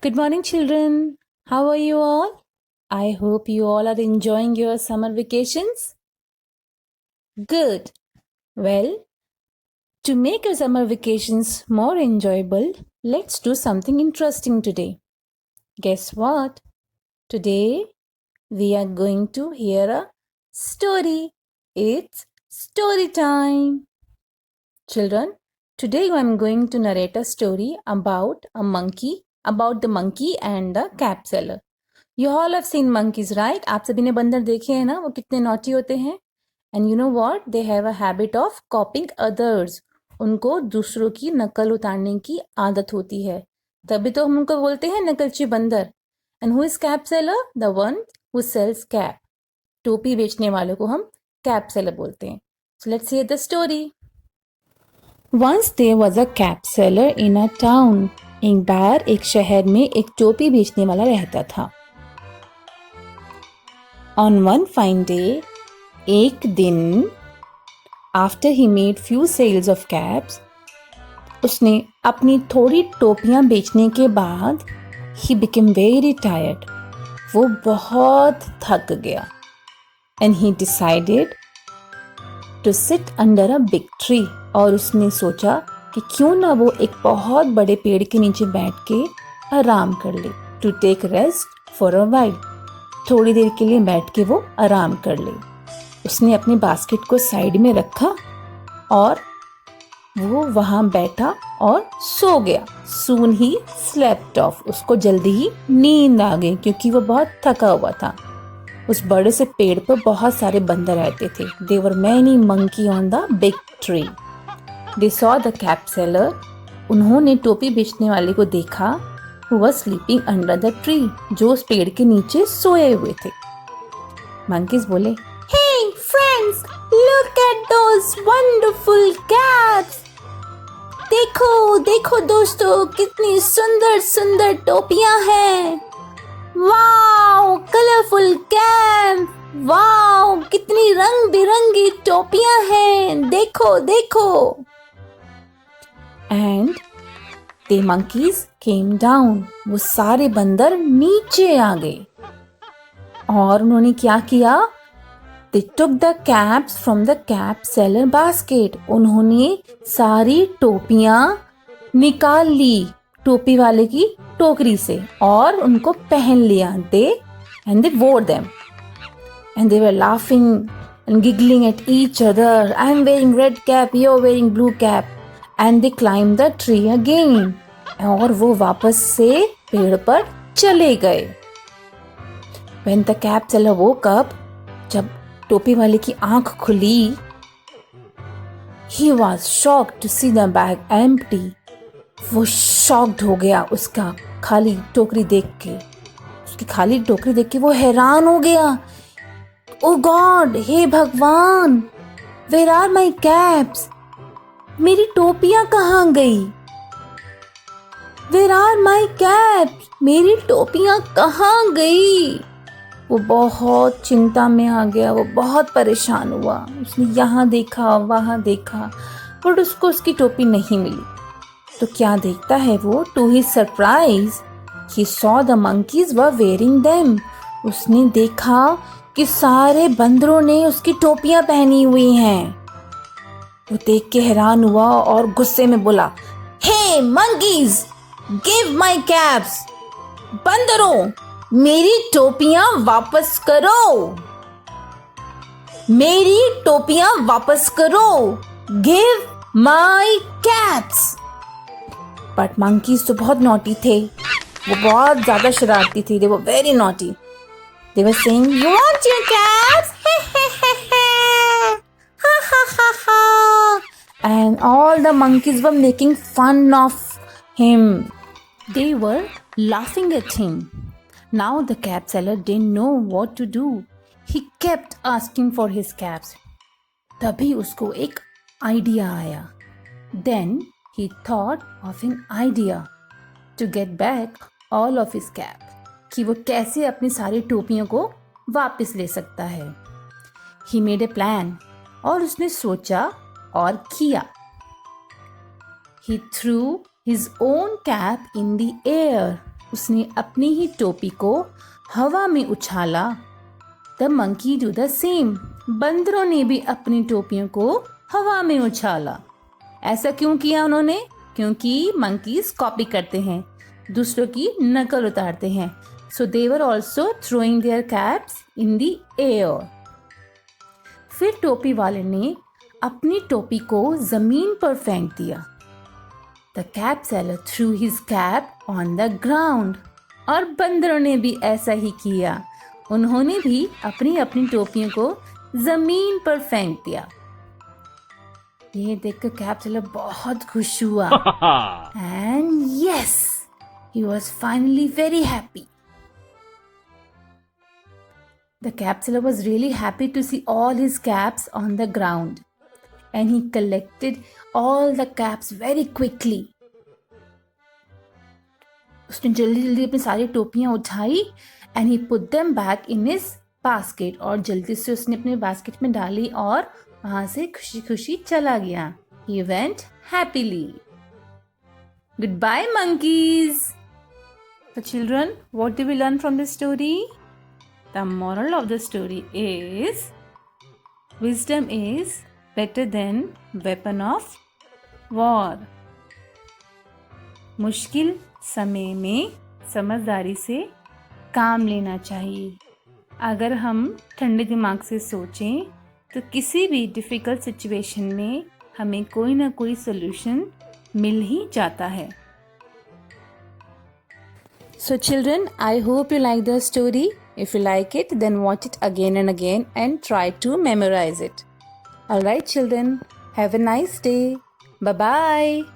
Good morning, children. How are you all? I hope you all are enjoying your summer vacations. Good. Well, to make your summer vacations more enjoyable, let's do something interesting today. Guess what? Today we are going to hear a story. It's story time. Children, today I'm going to narrate a story about the monkey and the cap seller. You all have seen monkeys, right? आप सभी ने बंदर देखे हैं ना, वो कितने naughty होते हैं. And you know what? They have a habit of copying others. उनको दूसरों की नकल उतारने की आदत होती है. तभी तो हम उनको बोलते हैं नकलची बंदर. And who is cap seller? The one who sells cap. टोपी बेचने वाले को हम cap seller बोलते हैं. So let's hear the story. Once there was a cap seller in a town. एक बार एक शहर में एक टोपी बेचने वाला रहता था. On one fine day, एक दिन, after he made few sales of caps, उसने अपनी थोड़ी टोपियां बेचने के बाद he became very tired. वो बहुत थक गया. And he decided to sit under a big tree. और उसने सोचा कि क्यों ना वो एक बहुत बड़े पेड़ के नीचे बैठ के आराम कर ले. To take rest for a while. थोड़ी देर के लिए बैठ के वो आराम कर ले. उसने अपनी बास्केट को साइड में रखा और वो वहाँ बैठा और सो गया. Soon he slept off. उसको जल्दी ही नींद आ गई क्योंकि वो बहुत थका हुआ था. उस बड़े से पेड़ पर बहुत सारे बंदर रहते थे. There were many monkey on the big tree. They saw the cap seller. उन्होंने टोपी बेचने वाले को देखा. Who was sleeping under the tree, जो उस पेड़ के नीचे सोए हुए थे. Monkeys बोले, Hey friends, look at those wonderful caps. देखो देखो दोस्तों, कितनी सुंदर सुंदर टोपियां हैं. Wow, colourful cap. वाओ, कितनी रंग बिरंगी टोपियां हैं. देखो देखो. And The monkeys came down. वो सारे बंदर नीचे आ गए. और उन्होंने क्या किया? They took the caps from the cap seller basket. उन्होंने सारी टोपियां निकाल ली टोपी वाले की टोकरी से और उनको पहन लिया. And they wore them. And they were laughing and giggling at each other. I'm wearing red cap, you're wearing blue cap. And they climbed the tree again. और वो वापस से पेड़ पर चले गए. When the cap seller woke up, जब टोपी वाले की आंख खुली, he was shocked to see the bag empty. वो shocked हो गया उसका खाली टोकरी देख के. उसकी खाली टोकरी देख के वो हैरान हो गया. Oh God, हे भगवान, where are my caps? मेरी टोपियां कहाँ गई? Where are my caps? मेरी टोपियां कहाँ गई? वो बहुत चिंता में आ गया. वो बहुत परेशान हुआ. उसने यहाँ देखा वहाँ देखा बट उसको उसकी टोपी नहीं मिली. तो क्या देखता है वो? To his surprise, he saw the monkeys were wearing them. उसने देखा कि सारे बंदरों ने उसकी टोपियां पहनी हुई हैं. वो देख के हैरान हुआ और गुस्से में बोला, Hey monkeys, give my caps. बंदरों, मेरी टोपियां वापस करो. मेरी टोपियां वापस करो. Give my caps. But monkeys तो बहुत नॉटी थे. वो बहुत ज्यादा शरारती थी. They were very naughty. They were saying, You want your caps? Ha ha ha ha. And all the monkeys were making fun of him. They were laughing at him. Now the cap seller didn't know what to do. He kept asking for his caps. तभी उसको एक idea आया. Then he thought of an idea to get back all of his cap. कि वो कैसे अपनी सारी टोपियों को वापस ले सकता है. He made a plan. और उसने सोचा और किया. He threw his own cap in the air. उसने अपनी ही टोपी को हवा में उछाला। The monkey do the same. बंदरों ने भी अपनी टोपियों को हवा में उछाला। ऐसा क्यों किया उन्होंने? क्योंकि मंकीज कॉपी करते हैं, दूसरों की नकल उतारते हैं। So they were also throwing their caps in the air. फिर टोपी वाले ने अपनी टोपी को जमीन पर फेंक दिया। The cap seller through his cap on the ground. और बंदरों ने भी ऐसा ही किया, उन्होंने भी अपनी अपनी टोपियों को जमीन पर फेंक दिया। ये देखकर कैप सेलर बहुत खुश हुआ। And yes, he was finally very happy. The cap seller was really happy to see all his caps on the ground, and he collected all the caps very quickly. उसने जल्दी जल्दी अपनी सारी टोपियां उठाई and he put them back in his basket, और जल्दी से उसने अपने बास्केट में डाली और वहां से खुशी खुशी चला गया। He went happily. Goodbye, monkeys. So children, what do we learn from this story? The moral of the story is wisdom is better than weapon of war. मुश्किल समय में समझदारी से काम लेना चाहिए। अगर हम ठंडे दिमाग से सोचें तो किसी भी डिफ़िकल्ट सिचुएशन में हमें कोई ना कोई सॉल्यूशन मिल ही जाता है। So children, I hope you like the story. If you like it, then watch it again and again and try to memorize it. Alright children, have a nice day. Bye-bye.